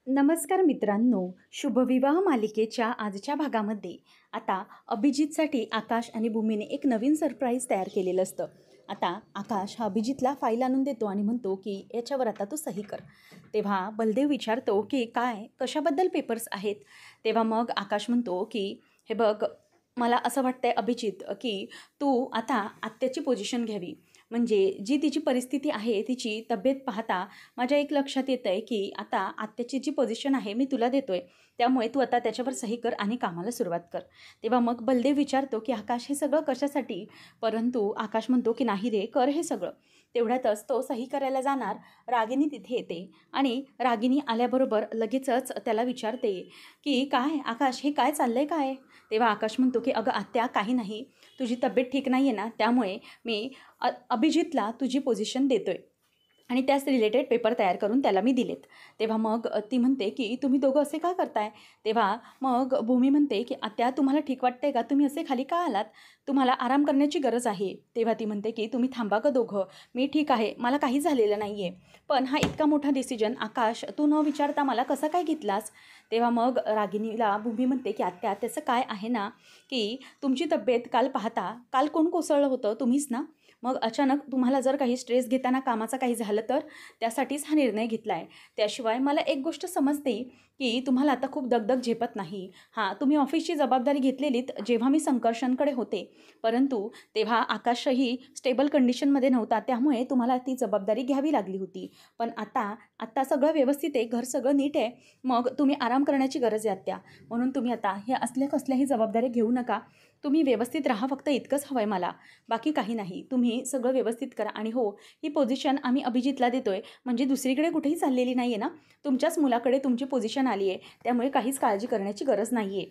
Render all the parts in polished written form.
नमस्कार मित्रांनो, शुभविवाह मालिकेच्या आजच्या भागामध्ये आता अभिजितसाठी आकाश आणि भूमीने एक नवीन सरप्राईज तयार केलेलं असतं. आता आकाश हा अभिजितला फाईल आणून देतो आणि म्हणतो की याच्यावर आता तू सही कर. तेव्हा बलदेव विचारतो की काय कशाबद्दल पेपर्स आहेत. तेव्हा मग आकाश म्हणतो की हे बघ, मला असं वाटतंय अभिजित की तू आता आत्याची पोझिशन घ्यावी. म्हणजे जी तिची परिस्थिती आहे, तिची तब्येत पाहता माझ्या एक लक्षात येतं आहे की आता आत्याची जी पोझिशन आहे मी तुला देतो आहे. त्यामुळे तू आता त्याच्यावर सही कर आणि कामाला सुरुवात कर. तेव्हा मग बलदेव विचारतो की आकाश हे सगळं कशासाठी. परंतु आकाश म्हणतो की नाही रे, कर हे सगळं. तेवढ्यातच तो सही करायला जाणार. रागिनी तिथे येते आणि रागिनी आल्याबरोबर लगेचच त्याला विचारते की काय आकाश, हे काय चाललंय काय. तेव्हा आकाश म्हणतो की अगं आत्या, काही नाही, तुझी तब्येत ठीक नाही आहे ना, त्यामुळे मी अभिजितला तुझी पोझिशन देतो आहे आणि त्याच रिलेटेड पेपर तयार करून त्याला मी दिलेत. तेव्हा मग ती म्हणते की तुम्ही दोघं असे का करताय. तेव्हा मग भूमी म्हणते की आत्या, तुम्हाला ठीक वाटतंय का, तुम्ही असे खाली का आलात, तुम्हाला आराम करण्याची गरज आहे. तेव्हा ती म्हणते की तुम्ही थांबा का दोघं, मी ठीक आहे, मला काही झालेलं नाही आहे. पण हा इतका मोठा डिसिजन आकाश तू न विचारता मला कसा काय घेतलास. तेव्हा मग रागिनीला भूमी म्हणते की आत्या, त्याचं काय आहे ना की तुमची तब्येत काल पाहता, काल कोण कोसळलं होतं, तुम्हीच ना. मग अचानक तुम्हाला जर काही स्ट्रेस घेताना कामाचं काही झालं तर त्यासाठीच हा निर्णय घेतला आहे. त्याशिवाय मला एक गोष्ट समजते की तुम्हाला आता खूप दगदग झेपत नाही. हां, तुम्ही ऑफिसची जबाबदारी घेतलेलीत जेव्हा मी संकर्षणकडे होते, परंतु तेव्हा आकाशही स्टेबल कंडिशनमध्ये नव्हता, त्यामुळे तुम्हाला ती जबाबदारी घ्यावी लागली होती. पण आत्ता सगळं व्यवस्थित आहे, घर सगळं नीट आहे, मग तुम्ही आराम करण्याची गरज आहे आत्या. म्हणून तुम्ही आता हे असल्या कसल्याही जबाबदारी घेऊ नका. तुम्ही व्यवस्थित राहा, फक्त इतकंच हवं आहे मला, बाकी काही नाही. तुम्ही सगळं व्यवस्थित करा. आणि हो, ही पोझिशन आम्ही अभिजितला देतो आहे, म्हणजे दुसरीकडे कुठेही चाललेली नाही आहे ना, तुमच्याच मुलाकडे तुमची पोझिशन आली आहे, त्यामुळे काहीच काळजी करण्याची गरज नाही आहे.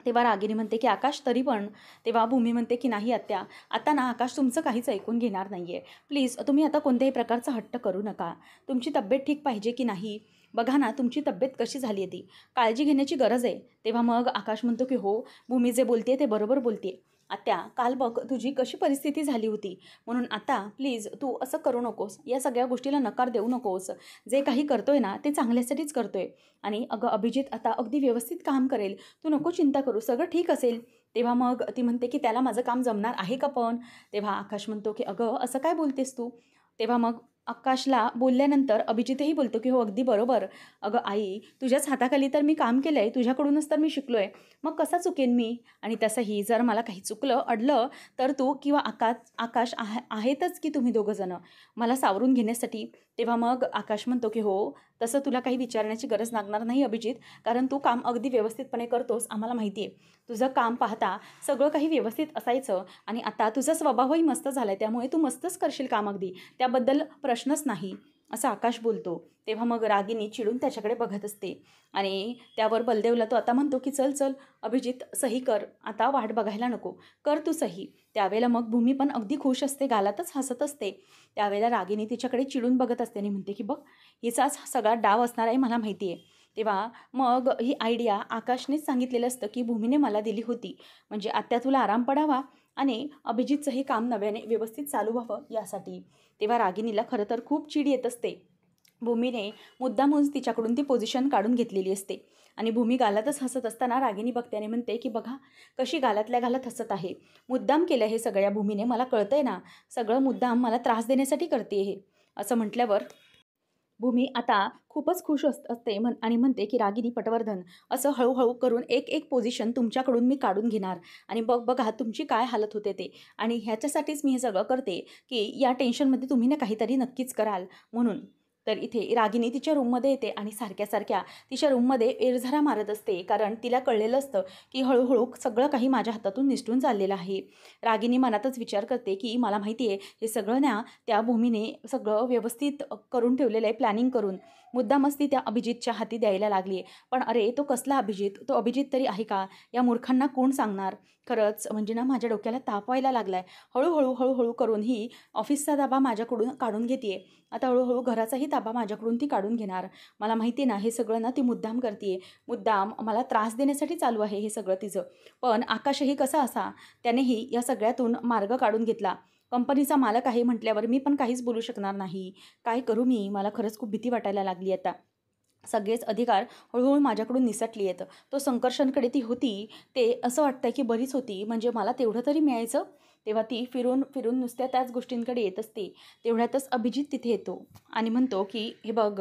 तेव्हा रागिनी म्हणते की आकाश तरी पण. तेव्हा भूमी म्हणते की नाही आत्या, आता ना आकाश तुमचं काहीच ऐकून घेणार नाही आहे. प्लीज तुम्ही आता कोणत्याही प्रकारचा हट्ट करू नका. तुमची तब्येत ठीक पाहिजे की नाही, बघा ना तुमची तब्येत कशी झाली आहे, ती काळजी घेण्याची गरज आहे. तेव्हा मग आकाश म्हणतो की हो, भूमी जे बोलते ते बरोबर बोलते. आत्या, काल बघ तुझी कशी परिस्थिती झाली होती, म्हणून आता प्लीज तू असं करू नकोस, या सगळ्या गोष्टीला नकार देऊ नकोस. जे काही करतोय ना ते चांगल्यासाठीच करतोय. आणि अगं अभिजित आता अगदी व्यवस्थित काम करेल, तू नको चिंता करू, सगळं ठीक असेल. तेव्हा मग ती म्हणते की त्याला माझं काम जमणार आहे का पण. तेव्हा आकाश म्हणतो की अगं असं काय बोलतेस तू. तेव्हा मग आकाशला बोलल्यानंतर अभिजितही बोलतो की हो अगदी बरोबर. अगं आई, तुझ्याच हाताखाली तर मी काम केलं आहे, तुझ्याकडूनच तर मी शिकलो आहे, मग कसा चुकेन मी. आणि तसंही जर मला काही चुकलं अडलं तर तू किंवा आकाश आहेतच की तुम्ही दोघंजणं मला सावरून घेण्यासाठी. तेव्हा मग आकाश म्हणतो की हो, तसं तुला काही विचारण्याची गरज लागणार नाही अभिजित, कारण तू काम अगदी व्यवस्थितपणे करतोस, आम्हाला माहिती आहे. तुझं काम पाहता सगळं काही व्यवस्थित असायचं आणि आता तुझा स्वभावही मस्त झाला आहे, त्यामुळे तू मस्तच करशील काम, अगदी त्याबद्दल प्रश्नच नाही, असं आकाश बोलतो. तेव्हा मग रागिनी चिडून त्याच्याकडे बघत असते आणि त्यावर बलदेवला तो आता म्हणतो की चल चल अभिजित, सही कर, आता वाट बघायला नको, कर तू सही. त्यावेळेला मग भूमी पण अगदी खुश असते, गालातच हसत असते. त्यावेळेला रागिनी तिच्याकडे चिडून बघत असते आणि म्हणते की बघ, हिचाच सगळा डाव असणार आहे, मला माहिती आहे. तेव्हा मग ही आयडिया आकाशनेच सांगितलेलं असतं की भूमीने मला दिली होती, म्हणजे आत्या तुला आराम पडावा आणि अभिजितचंही काम नव्याने व्यवस्थित चालू व्हावं यासाठी. तेव्हा रागिनीला खरं तर खूप चिड येत असते. भूमीने मुद्दामूनच तिच्याकडून ती पोझिशन काढून घेतलेली असते आणि भूमी गालातच हसत असताना रागिनी बघते आणि म्हणते की बघा कशी गालातल्या गालात हसत आहे. मुद्दाम केलं हे सगळ्या भूमीने, मला कळतंय ना, सगळं मुद्दाम मला त्रास देण्यासाठी करते हे. असं म्हटल्यावर भूमी आता खूपच खुश असते आणि म्हणते की रागिनी पटवर्धन, असं हळूहळू करून एक एक पोझिशन तुमच्याकडून मी काढून घेणार आणि बघा तुमची काय हालत होते ते. आणि ह्याच्यासाठीच मी हे सगळं करते की या टेन्शनमध्ये तुम्ही ना काहीतरी नक्कीच कराल म्हणून. तर इथे रागिनी तिच्या रूममध्ये येते आणि सारख्या सारख्या तिच्या रूममध्ये एरझरा मारत असते, कारण तिला कळलेलं असतं की हळूहळू सगळं काही माझ्या हातातून निसटून चाललेलं आहे. रागिनी मनातच विचार करते की मला माहिती आहे हे सगळं ना त्या भूमीने सगळं व्यवस्थित करून ठेवलेलं आहे, प्लॅनिंग करून मुद्दामच ती त्या अभिजितच्या हाती द्यायला लागली आहे. पण अरे तो कसला अभिजित, तो अभिजित तरी आहे का, या मूर्खांना कोण सांगणार. खरंच म्हणजे ना माझ्या डोक्याला ताप व्हायला लागला आहे. हळूहळू हळूहळू करून ही ऑफिसचा ताबा माझ्याकडून काढून घेते, आता हळूहळू घराचाही ताबा माझ्याकडून ती काढून घेणार. मला माहिती आहे ना हे सगळं ना ती मुद्दाम करते, मुद्दाम मला त्रास देण्यासाठी चालू आहे हे सगळं तिचं. पण आकाशही कसा असा, त्यानेही या सगळ्यातून मार्ग काढून घेतला. कंपनीचा मालक आहे म्हटल्यावर मी पण काहीच बोलू शकणार नाही. काय करू मी, मला खरंच खूप भीती वाटायला लागली आता. सगळेच अधिकार हळूहळू माझ्याकडून निसटली आहेत. तो संकर्षणकडे ती होती, ते असं वाटतं की बरीच होती, म्हणजे मला तेवढं तरी मिळायचं. तेव्हा ती फिरून फिरून नुसत्या त्याच गोष्टींकडे येत असते. तेवढ्यातच अभिजित तिथे येतो आणि म्हणतो की हे बघ,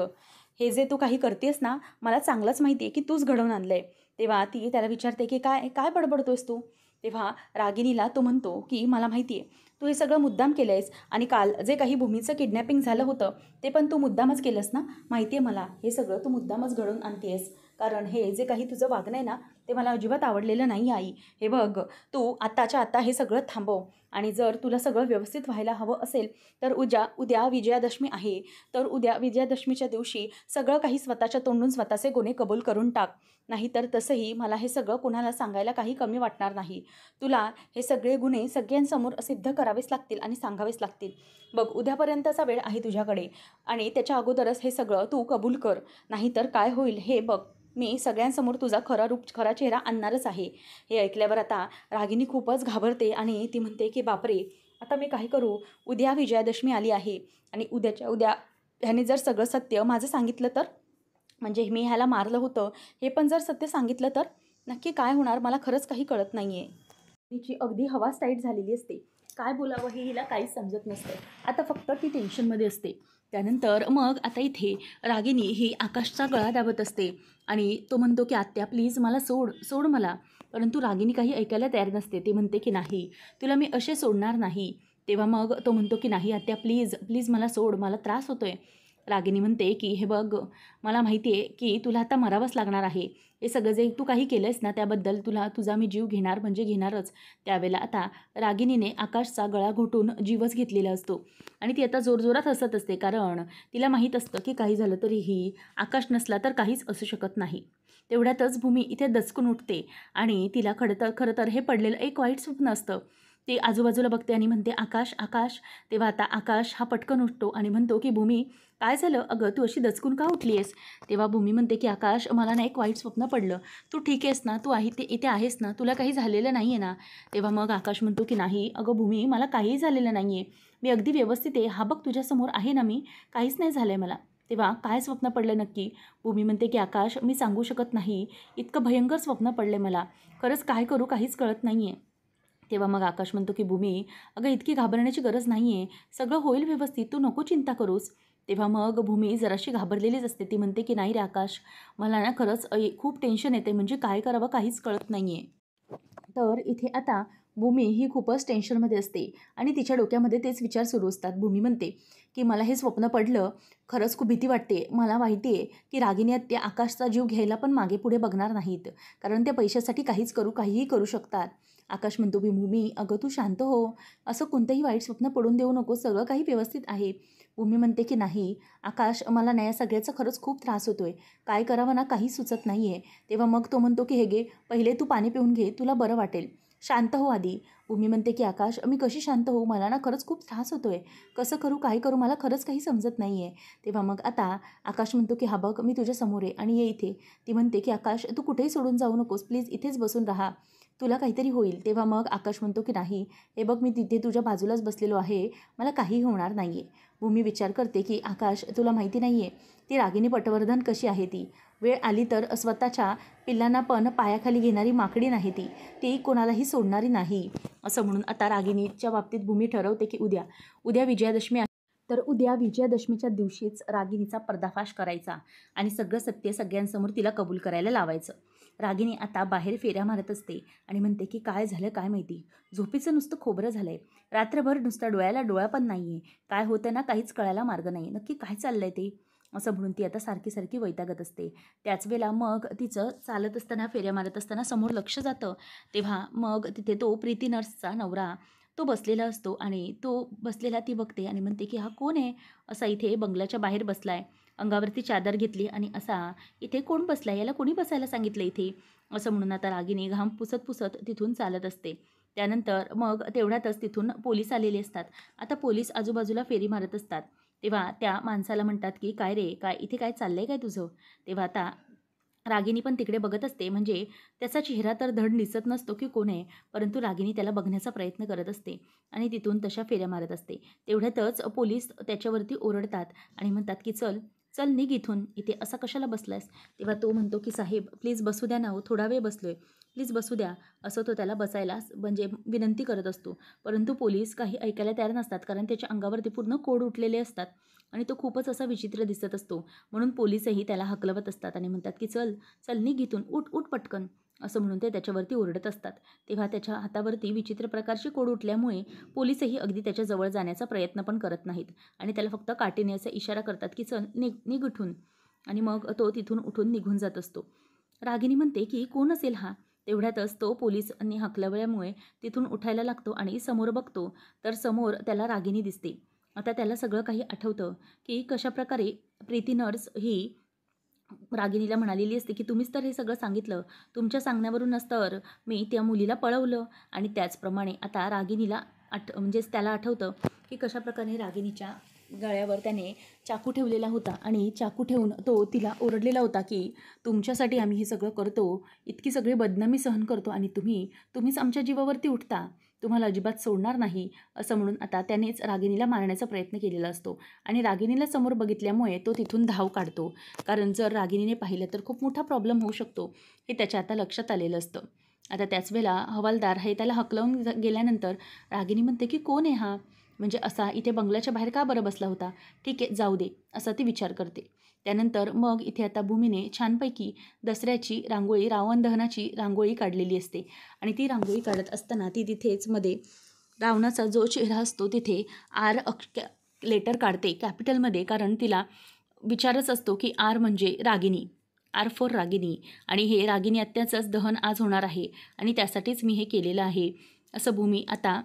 हे जे तू काही करतेस ना, मला चांगलंच माहिती आहे की तूच घडवून आणलंय. तेव्हा ती त्याला विचारते की काय काय बडबडतोयस तू? तेव्हा रागिनीला तो म्हणतो की मला माहिती आहे, तू हे सगळं मुद्दाम केलं आहेस आणि काल जे काही भूमीचं किडनॅपिंग झालं होतं, ते पण तू मुद्दामच केलंस ना? माहिती आहे मला, हे सगळं तू मुद्दामच घडवून आणतेस. कारण हे जे काही तुझं वागणं आहे ना, ते मला अजिबात आवडलेलं नाही आई. हे बघ, तू आत्ताच्या आत्ता हे सगळं थांबव आणि जर तुला सगळं व्यवस्थित व्हायला हवं असेल, तर उद्या विजयादशमी आहे. तर उद्या विजयादशमीच्या दिवशी सगळं काही स्वतःच्या तोंडून स्वतःचे गुन्हे कबूल करून टाक. नाहीतर तसंही मला हे सगळं कुणाला सांगायला काही कमी वाटणार नाही. तुला हे सगळे गुन्हे सगळ्यांसमोर सिद्ध करावेच लागतील आणि सांगावेच लागतील. बघ, उद्यापर्यंतचा वेळ आहे तुझ्याकडे आणि त्याच्या अगोदरच हे सगळं तू कबूल कर. नाहीतर काय होईल हे बघ. मी सगळ्यांसमोर तुझा खरा चेहरा आणणारच आहे. हे ऐकल्यावर आता रागिनी खूपच घाबरते आणि ती म्हणते की बापरे, आता मी काय करू? उद्या विजयादशमी आली आहे आणि उद्याच्या उद्या ह्याने जर सगळं सत्य माझं सांगितलं तर? म्हणजे मी ह्याला मारलं होतं हे पण जर सत्य सांगितलं तर? नक्की काय होणार मला खरंच काही कळत नाही आहे. तिची अगदी हवाच टाईट झालेली असते. काय बोलावं हे हिला काहीच समजत नसतं. आता फक्त ती टेन्शनमध्ये असते. त्यानंतर मग आता इथे रागिनी ही आकाशचा गळा दाबत असते आणि तो म्हणतो की आत्या प्लीज मला सोड सोड मला. परंतु रागिनी काही ऐकायला तयार नसते. ती म्हणते की नाही, तुला मी असे सोडणार नाही. तेव्हा मग तो म्हणतो की नाही आत्या प्लीज प्लीज मला सोड, मला त्रास होतोय. रागिनी म्हणते की हे बघ, मला माहिती आहे की तुला आता मरावंच लागणार आहे. हे सगळं जे तू काही केलंयस ना, त्याबद्दल तुझा मी जीव घेणार म्हणजे घेणारच. त्यावेळेला आता रागिनीने आकाशचा गळा घोटून जीवच घेतलेला असतो आणि ती आता जोरजोरात हसत असते. कारण तिला माहीत असतं की काही झालं तरीही आकाश नसला तर काहीच असू शकत नाही. तेवढ्यातच भूमी इथे दचकून उठते आणि तिला खरं तर हे पडलेलं एक वाईट स्वप्न असतं. ती आजूबाजूला बघते आणि म्हणते आकाश आकाश. तेव्हा आता आकाश हा पटकन उठतो आणि म्हणतो की भूमी, काय झालं अगं, तू अशी दचकून का उठली आहेस? तेव्हा भूमी म्हणते की आकाश, मला ना एक वाईट स्वप्न पडलं. तू ठीक आहेस ना? तू आहे ते इथे आहेस ना? तुला काही झालेलं नाही आहे ना? तेव्हा मग आकाश म्हणतो की नाही अगं भूमी, मला काहीही झालेलं नाही आहे. मी अगदी व्यवस्थित आहे. हा बघ तुझ्यासमोर आहे ना मी, काहीच नाही झालं आहे मला. तेव्हा काय स्वप्न पडलं नक्की? भूमी म्हणते की आकाश, मी सांगू शकत नाही. इतकं भयंकर स्वप्न पडले मला. खरंच काय करू काहीच कळत नाही आहे. तेव्हा मग आकाश म्हणतो की भूमी, अगं इतकी घाबरण्याची गरज नाही आहे. सगळं होईल व्यवस्थित, तू नको चिंता करूस. तेव्हा मग भूमी जराशी घाबरलेलीच असते. ती म्हणते की नाही रे आकाश, मला ना खरंच खूप टेन्शन येते, म्हणजे काय करावं काहीच कळत नाही आहे. तर इथे आता भूमी ही खूपच टेन्शनमध्ये असते आणि तिच्या डोक्यामध्ये तेच विचार सुरू असतात. भूमी म्हणते की मला हे स्वप्न पडलं, खरंच खूप भीती वाटते. मला माहिती आहे की रागिनी त्या आकाशचा जीव घ्यायला पण मागे पुढे बघणार नाहीत, कारण त्या पैशासाठी काहीही करू शकतात. आकाश म्हणतो की भूमी अगं तू शांत हो, असं कोणतंही वाईट स्वप्न पडून देऊ नको, सगळं काही व्यवस्थित आहे. भूमी म्हणते की नाही आकाश, मला ना या सगळ्याचा खरंच खूप त्रास होतोय, काय करावं ना काही सुचत नाही आहे. तेव्हा मग तो म्हणतो की हे घे, पहिले तू पाणी पिऊन घे, तुला बरं वाटेल, शांत हो आधी. भूमी म्हणते की आकाश, मी कशी शांत होऊ, मला ना खरंच खूप त्रास होतोय, कसं करू काय करू मला खरंच काही समजत नाही आहे. तेव्हा मग आता आकाश म्हणतो की हा बघ मी तुझ्या समोर आहे आणि ये इथे. ती म्हणते की आकाश, तू कुठेही सोडून जाऊ नकोस, प्लीज इथेच बसून राहा, तुला काहीतरी होईल. तेव्हा मग आकाश म्हणतो की नाही, हे बघ मी तिथे तुझ्या बाजूलाच बसलेलो आहे, मला काही होणार नाही आहे. भूमी विचार करते की आकाश, तुला माहिती नाही आहे ती रागिनी पटवर्धन कशी आहे. ती वेळ आली तर स्वतःच्या पिल्लांना पण पायाखाली घेणारी माकडी नाही ती, ती कोणालाही सोडणारी नाही. असं म्हणून आता रागिनीच्या बाबतीत भूमी ठरवते की उद्या विजयादशमी आहे, तर उद्या विजयादशमीच्या दिवशीच रागिनीचा पर्दाफाश करायचा आणि सगळं सत्य सगळ्यांसमोर तिला कबूल करायला लावायचं. रागिनी आता बाहेर फेऱ्या मारत असते आणि म्हणते की काय झालं काय माहिती, झोपेचं नुसतं खोबरं झालंय, रात्रभर नुसतं डोळ्याला डोळा पण नाही आहे, काय होतं ना काहीच कळायला मार्ग नाही, नक्की काय चाललंय ते. असं म्हणून ती आता सारखी सारखी वैतागत असते. त्याच वेळेला मग तिचं चालत असताना फेऱ्या मारत असताना समोर लक्ष जातं. तेव्हा मग तिथे तो प्रीती नर्सचा नवरा तो बसलेला असतो आणि तो बसलेला ती बघते आणि म्हणते की हा कोण आहे, असा इथे बंगल्याच्या बाहेर बसलाय, अंगावरती चादर घेतली आणि असा इथे कोण बसलाय, याला कोणी बसायला सांगितलं इथे. असं म्हणून आता रागिनी घाम पुसत पुसत तिथून चालत असते. त्यानंतर मग तेवढ्यातच तिथून पोलीस आलेले असतात. आता पोलीस आजूबाजूला फेरी मारत असतात. तेव्हा त्या माणसाला म्हणतात की काय रे, काय इथे काय चाललंय काय तुझं? तेव्हा आता रागिनी पण तिकडे बघत असते, म्हणजे त्याचा चेहरा तर धड दिसत नसतो की कोण आहे, परंतु रागिनी त्याला बघण्याचा प्रयत्न करत असते आणि तिथून तशा फेऱ्या मारत असते. तेवढ्यातच पोलीस त्याच्यावरती ओरडतात आणि म्हणतात की चल चल निघ इथून, इथे असा कशाला बसलायस. तेव्हा तो म्हणतो की साहेब प्लीज बसू द्या ना हो, थोडा वेळ बसलोय, प्लीज बसू द्या. असं तो त्याला बसायला म्हणजे विनंती करत असतो. परंतु पोलीस काही ऐकायला तयार नसतात, कारण त्याच्या अंगावरती पूर्ण कोड उठलेले असतात आणि तो खूपच असा विचित्र दिसत असतो. म्हणून पोलीसही त्याला हकलवत असतात आणि म्हणतात की चल चल निघ इथून, उठ उठ पटकन, असं म्हणून ते त्याच्यावरती ओरडत असतात. तेव्हा त्याच्या हातावरती विचित्र प्रकारची कोड उठल्यामुळे पोलीसही अगदी त्याच्या जवळ जाण्याचा प्रयत्न पण करत नाहीत आणि त्याला फक्त काठीने असा इशारा करतात की चल निघ निघ उठून. आणि मग तो तिथून उठून निघून जात असतो. रागिनी म्हणते की कोण असेल हा. तेवढ्यातच तो पोलिसांनी हाकलवल्यामुळे तिथून उठायला लागतो आणि समोर बघतो तर समोर त्याला रागिनी दिसते. आता त्याला सगळं काही आठवतं की कशाप्रकारे प्रीती नर्स ही रागिनीला म्हणालेली असते की तुम्हीच तर हे सगळं सांगितलं, तुमच्या सांगण्यावरूनच तर मी त्या मुलीला पळवलं. आणि त्याचप्रमाणे आता रागिनीला म्हणजेच त्याला आठवतं की कशाप्रकारे रागिनीच्या गळ्यावर त्याने चाकू ठेवलेला होता आणि चाकू ठेवून तो तिला ओरडलेला होता की तुमच्यासाठी आम्ही हे सगळं करतो, इतकी सगळी बदनामी सहन करतो आणि तुम्हीच आमच्या जीवावरती उठता, तुम्हाला अजिबात सोडणार नाही, असं म्हणून आता त्यानेच रागिनीला मारण्याचा प्रयत्न केलेला असतो. आणि रागिनीला समोर बघितल्यामुळे तो तिथून धाव काढतो, कारण जर रागिनीने पाहिलं तर खूप मोठा प्रॉब्लेम होऊ शकतो हे त्याच्या आता लक्षात आलेलं असतं. आता त्याच वेळेला हवालदार हे त्याला हकलवून गेल्यानंतर रागिनी म्हणते की कोण आहे हा, म्हणजे असा इथे बंगल्याच्या बाहेर का बरं बसला होता, ठीक आहे जाऊ दे, असा ती विचार करते. त्यानंतर मग इथे आता भूमीने छानपैकी दसऱ्याची रांगोळी, रावण दहनाची रांगोळी काढलेली असते आणि ती रांगोळी काढत असताना ती तिथेच मध्ये रावणाचा जो चेहरा असतो तिथे लेटर काढते कॅपिटलमध्ये, कारण तिला विचारच असतो की आर म्हणजे रागिनी, आर फॉर रागिनी, आणि हे रागिनी आत्याचंच दहन आज होणार आहे आणि त्यासाठीच मी हे केलेलं आहे, असं भूमी आता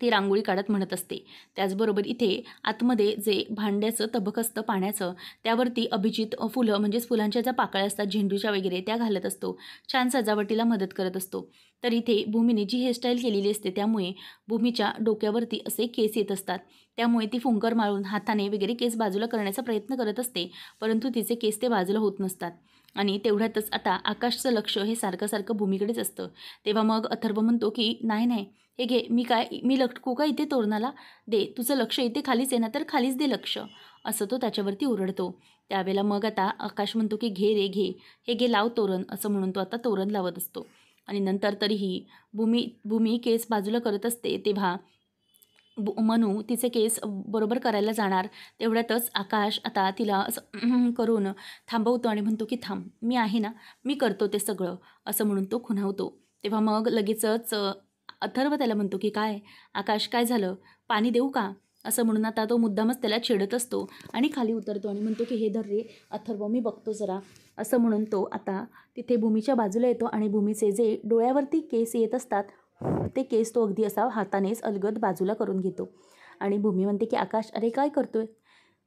ती रांगोळी काढत म्हणत असते. त्याचबरोबर इथे आतमध्ये जे भांड्याचं तबक असतं पाण्याचं, त्यावरती अभिजित फुलं म्हणजेच फुलांच्या ज्या पाकळ्या असतात झेंडूच्या वगैरे त्या घालत असतो, छान सजावटीला मदत करत असतो. तर इथे भूमीने जी हेअरस्टाईल केलेली असते त्यामुळे भूमीच्या डोक्यावरती असे केस येत असतात, त्यामुळे ती फुंकर मारून हाताने वगैरे केस बाजूला करण्याचा प्रयत्न करत असते, परंतु तिचे केस ते बाजूला होत नसतात. आणि तेवढ्यातच आता आकाशचं लक्ष हे सारखं सारखं भूमीकडेच असतं. तेव्हा मग अथर्व म्हणतो की नाही नाही, हे घे, मी लटकू का इथे तोरणाला, दे तुझं लक्ष इथे खालीच आहे ना, तर खालीच दे लक्ष, असं तो त्याच्यावरती ओरडतो. त्यावेळेला मग आता आकाश म्हणतो की घे रे घे, हे घे लाव तोरण, असं म्हणून तो आता तोरण लावत असतो. आणि नंतर तरीही भूमी केस बाजूला करत असते. तेव्हा मनू तिचे केस बरोबर करायला जाणार, तेवढ्यातच आकाश आता तिला असं करून थांबवतो आणि म्हणतो की थांब, मी आहे ना, मी करतो ते सगळं, असं म्हणून तो खुणावतो. तेव्हा मग लगेचच अथर्व त्याला म्हणतो की काय आकाश, काय झालं, पाणी देऊ का, असं म्हणून आता तो मुद्दामच त्याला छेडत असतो आणि खाली उतरतो आणि म्हणतो की हे धर रे अथर्व, मी बघतो जरा, असं म्हणून तो आता तिथे भूमीच्या बाजूला येतो आणि भूमीचे जे डोळ्यावरती केस येत असतात ते केस तो अगदी असा हातानेच अलगद बाजूला करून घेतो. आणि भूमी म्हणते की आकाश अरे काय करतोय.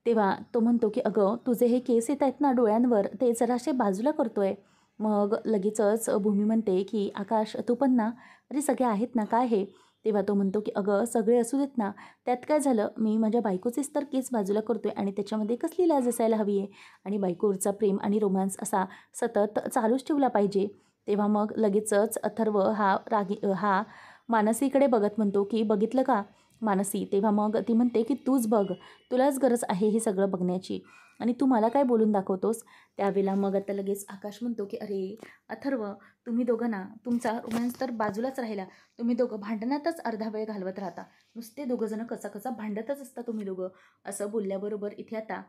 तेव्हा तो म्हणतो की अगं तुझे हे केस येत आहेत ना डोळ्यांवर, ते जरासे बाजूला करतोय. मग लगेचच भूमी म्हणते की आकाश तू पण ना, अरे सगळे आहेत ना, काय हे. तेव्हा तो म्हणतो की अगं सगळे असू देत ना, त्यात काय झालं, मी माझ्या बायकोचेच तर केस बाजूला करतोय आणि त्याच्यामध्ये कसली लाज असायला हवी आहे, आणि बायकोवरचा प्रेम आणि रोमांस असा सतत चालूच ठेवला पाहिजे. तेव्हा मग लगेचच अथर्व हा मानसीकडे बघत म्हणतो की बघितलं का मानसी. तेव्हा मग ती म्हणते की तूच बघ, तुलाच गरज आहे हे सगळं बघण्याची आणि तू मला काय बोलून दाखवतोस. त्यावेळेला मग आता लगेच आकाश म्हणतो की अरे अथर्व, तुम्ही दोघं ना, तुमचा रोमॅन्स तर बाजूलाच राहिला, तुम्ही दोघं भांडणातच अर्धा वेळ घालवत राहता, नुसते दोघंजणं कसा भांडतच असता तुम्ही दोघं. असं बोलल्याबरोबर इथे आता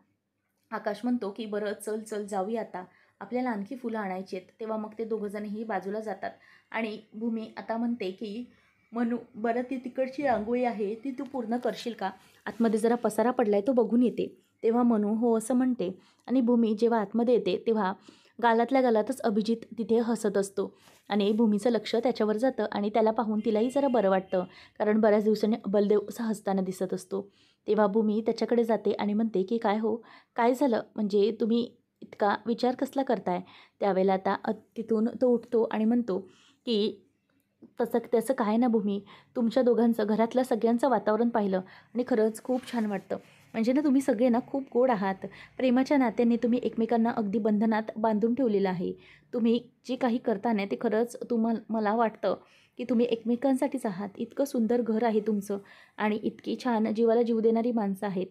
आकाश म्हणतो की बरं चल चल जाऊया आता, आपल्याला आणखी फुलं आणायची आहेत. तेव्हा मग ते दोघंजणही बाजूला जातात आणि भूमी आता म्हणते की मनू बरं ती तिकडची रांगोळी आहे ती तू पूर्ण करशील का, आतमध्ये जरा पसारा पडलाय तो बघून येते. तेव्हा मनू हो असं म्हणते आणि भूमी जेव्हा आतमध्ये येते तेव्हा गालातल्या गालातच अभिजित तिथे हसत असतो आणि भूमीचं लक्ष त्याच्यावर जातं आणि त्याला पाहून तिलाही जरा बरं वाटतं, कारण बऱ्याच दिवसांनी बलदेव असा हसताना दिसत असतो. तेव्हा भूमी त्याच्याकडे जाते आणि म्हणते की काय हो, काय झालं, म्हणजे तुम्ही इतका विचार कसला करताय. त्यावेळेला आता तिथून तो उठतो आणि म्हणतो की त्याचं काय ना भूमी, तुमच्या दोघांचं घरातल्या सगळ्यांचं वातावरण पाहिलं आणि खरंच खूप छान वाटतं. म्हणजे ना तुम्ही सगळे ना खूप गोड आहात, प्रेमाच्या नात्याने तुम्ही एकमेकांना अगदी बंधनात बांधून ठेवलेलं आहे. तुम्ही जे काही करता ना ते खरंच मला वाटतं की तुम्ही एकमेकांसाठीच आहात. इतकं सुंदर घर आहे तुमचं आणि इतकी छान जीवाला जीव देणारी माणसं आहेत.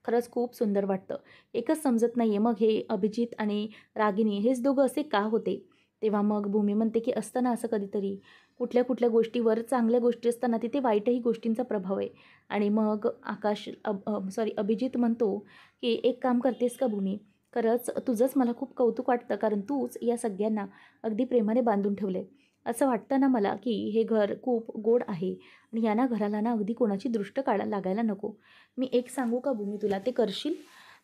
खरंच खूप सुंदर वाटतं. एकच समजत नाही आहे, मग हे अभिजित आणि रागिनी हेच दोघं असे का होते? तेव्हा मग भूमी म्हणते की असतं ना असं कधीतरी. कुठल्या कुठल्या गोष्टीवर चांगल्या गोष्टी असताना तिथे वाईटही गोष्टींचा प्रभाव आहे. आणि मग आकाश अभिजित म्हणतो की एक काम करतेस का भूमी? खरंच तुझंच मला खूप कौतुक वाटतं, कारण तूच या सगळ्यांना अगदी प्रेमाने बांधून ठेवले. असं वाटतं ना मला की हे घर खूप गोड आहे आणि या ना घराला ना अगदी कोणाची दृष्ट लागायला नको. मी एक सांगू का भूमी तुला, ते करशील?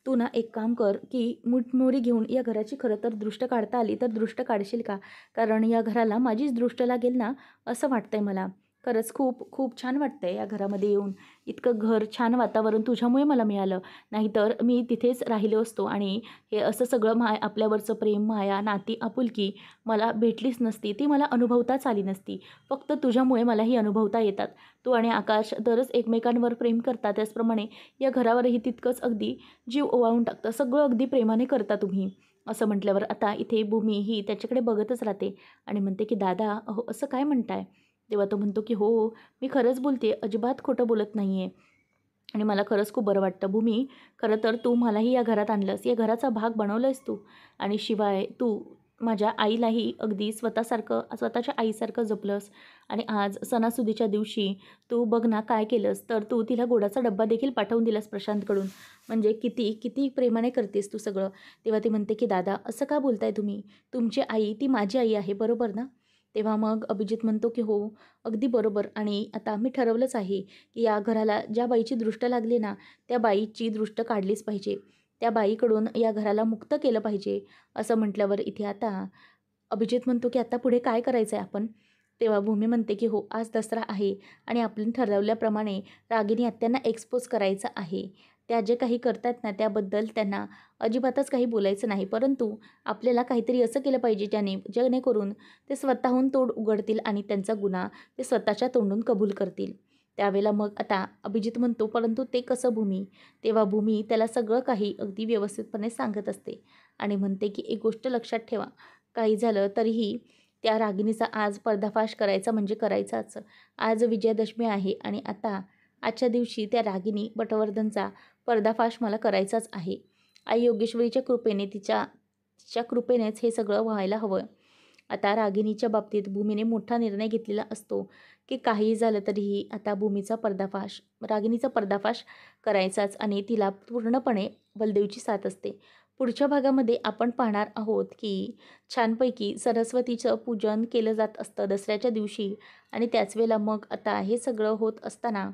तू ना एक काम कर की मुठमोरी घेऊन या घराची खरं तर दृष्ट काढता आली तर दृष्ट काढशील का? कारण या घराला माझीच दृष्ट लागेल ना, असं वाटतंय मला. खरंच खूप खूप छान वाटतंय या घरामध्ये येऊन. इतकं घर छान वातावरण तुझ्यामुळे मला मिळालं. नाहीतर मी तिथेच राहिलो असतो आणि हे असं सगळं आपल्यावरचं प्रेम, माया, नाती, आपुलकी मला भेटलीच नसती. ती मला अनुभवताच आली नसती. फक्त तुझ्यामुळे मला ही अनुभवता येतात. तू आणि आकाश दरच एकमेकांवर प्रेम करता, त्याचप्रमाणे या घरावरही तितकंच अगदी जीव ओवाळून टाकतं. सगळं अगदी प्रेमाने करता तुम्ही. असं म्हटल्यावर आता इथे भूमी ही त्याच्याकडे बघतच राहते आणि म्हणते की दादा अहो असं काय म्हणताय? तेव्हा तो म्हणतो की हो, मी खरंच बोलते, अजिबात खोटं बोलत नाही आहे. आणि मला खरंच खूप बरं वाटतं. भूमी, खरं तर तू मलाही या घरात आणलंस, या घराचा भाग बनवलंयस तू. आणि शिवाय तू माझ्या आईलाही अगदी स्वतःच्या आईसारखं जपलंस. आणि आज सणासुदीच्या दिवशी तू बघ ना काय केलंस, तर तू तिला गोडाचा डब्बा देखील पाठवून दिलास प्रशांतकडून. म्हणजे किती किती प्रेमाने करतेस तू सगळं. तेव्हा ती म्हणते की दादा असं का बोलताय तुम्ही? तुमची आई ती माझी आई आहे, बरोबर ना? तेव्हा मग अभिजित म्हणतो की हो, अगदी बरोबर. आणि आता मी ठरवलंच आहे की या घराला ज्या बाईची दृष्ट लागली ना, त्या बाईची दृष्ट काढलीच पाहिजे. त्या बाईकडून या घराला मुक्त केलं पाहिजे. असं म्हटल्यावर इथे आता अभिजित म्हणतो की आता पुढे काय करायचं आहे आपण? तेव्हा भूमी म्हणते की हो, आज दसरा आहे आणि आपण ठरवल्याप्रमाणे रागिनी आत्यांना एक्सपोज करायचं आहे. त्या जे काही करतात ना, त्याबद्दल त्यांना अजिबातच काही बोलायचं नाही. परंतु आपल्याला काहीतरी असं केलं पाहिजे जेणेकरून ते स्वतःहून तोड उघडतील आणि त्यांचा गुन्हा ते स्वतःच्या तोंडून कबूल करतील. त्यावेळेला मग आता अभिजित म्हणतो, परंतु ते कसं भूमी? तेव्हा भूमी त्याला सगळं काही अगदी व्यवस्थितपणे सांगत असते आणि म्हणते की एक गोष्ट लक्षात ठेवा, काही झालं तरीही त्या रागिणीचा आज पर्दाफाश करायचा म्हणजे करायचाच. आज विजयादशमी आहे आणि आता आजच्या दिवशी त्या रागिणी पटवर्धनचा पर्दाफाश मला करायचाच आहे. आई योगेश्वरीच्या कृपेने तिच्या कृपेनेच हे सगळं व्हायला हवं. आता रागिणीच्या बाबतीत भूमीने मोठा निर्णय घेतलेला असतो की काहीही झालं तरीही आता रागिणीचा पर्दाफाश करायचाच आणि तिला पूर्णपणे बलदेवची साथ असते. पुढच्या भागामध्ये आपण पाहणार आहोत की छानपैकी सरस्वतीचं पूजन केलं जात असतं दसऱ्याच्या दिवशी आणि त्याच वेळेला मग आता हे सगळं होत असताना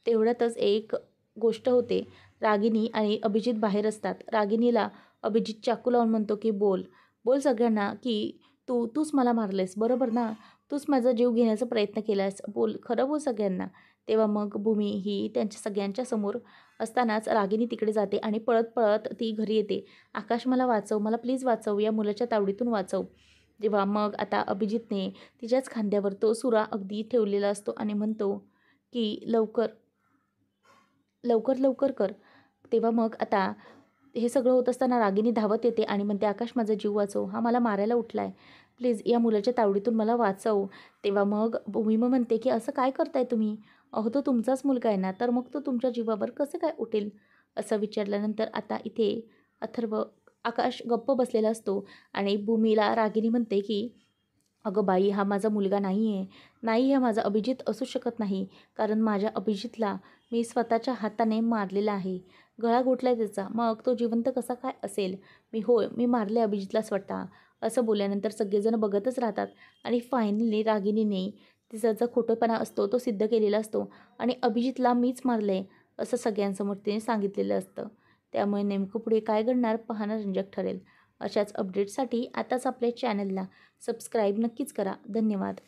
तेवढ्यातच एक गोष्ट होते. रागिनी आणि अभिजित बाहेर असतात. रागिनीला अभिजित चाकू लावून म्हणतो की बोल, बोल सगळ्यांना की तूच मला मारलेस, बरोबर ना? तूच माझा जीव घेण्याचा प्रयत्न केलास. बोल, खरं बोल सगळ्यांना. तेव्हा मग भूमी ही त्यांच्या सगळ्यांच्या समोर असतानाच रागिनी तिकडे जाते आणि पळत पळत ती घरी येते. आकाश मला वाचव, मला प्लीज वाचव, या मुलाच्या तावडीतून वाचव. तेव्हा मग आता अभिजितने तिच्याच खांद्यावर तो सुरा अगदी ठेवलेला असतो आणि म्हणतो की लवकर लवकर लवकर कर. तेव्हा मग आता हे सगळं होत असताना रागिनी धावत येते आणि म्हणते, आकाश माझा जीव वाचव, हा मला मारायला उठलाय, प्लीज या मुलाच्या तावडीतून मला वाचव. तेव्हा मग भूमी म्हणते की असं काय करताय तुम्ही? अहो तो तुमचाच मुलगा आहे ना, तर मग तो तुमच्या जीवावर कसं काय उठेल? असं विचारल्यानंतर आता इथे आकाश गप्प बसलेला असतो आणि भूमीला रागिनी म्हणते की अगं बाई, हा माझा मुलगा नाही आहे. नाही, हा माझा अभिजित असू शकत नाही. कारण माझ्या अभिजितला मी स्वतःच्या हाताने मारलेला आहे. गळा घोटला आहे त्याचा. मग तो जिवंत कसा काय असेल? मी मारले अभिजितला स्वतः. असं बोलल्यानंतर सगळेजण बघतच राहतात आणि फायनली रागिनीने तिचा जो खोटेपणा असतो तो सिद्ध केलेला असतो आणि अभिजितला मीच मारले असं सगळ्यांसमोर तिने सांगितलेलं असतं. त्यामुळे नेमकं पुढे काय घडणार पाहणं रंजक ठरेल. अशाच अपडेट्ससाठी आताच आपल्या चॅनलला सबस्क्राईब नक्कीच करा. धन्यवाद.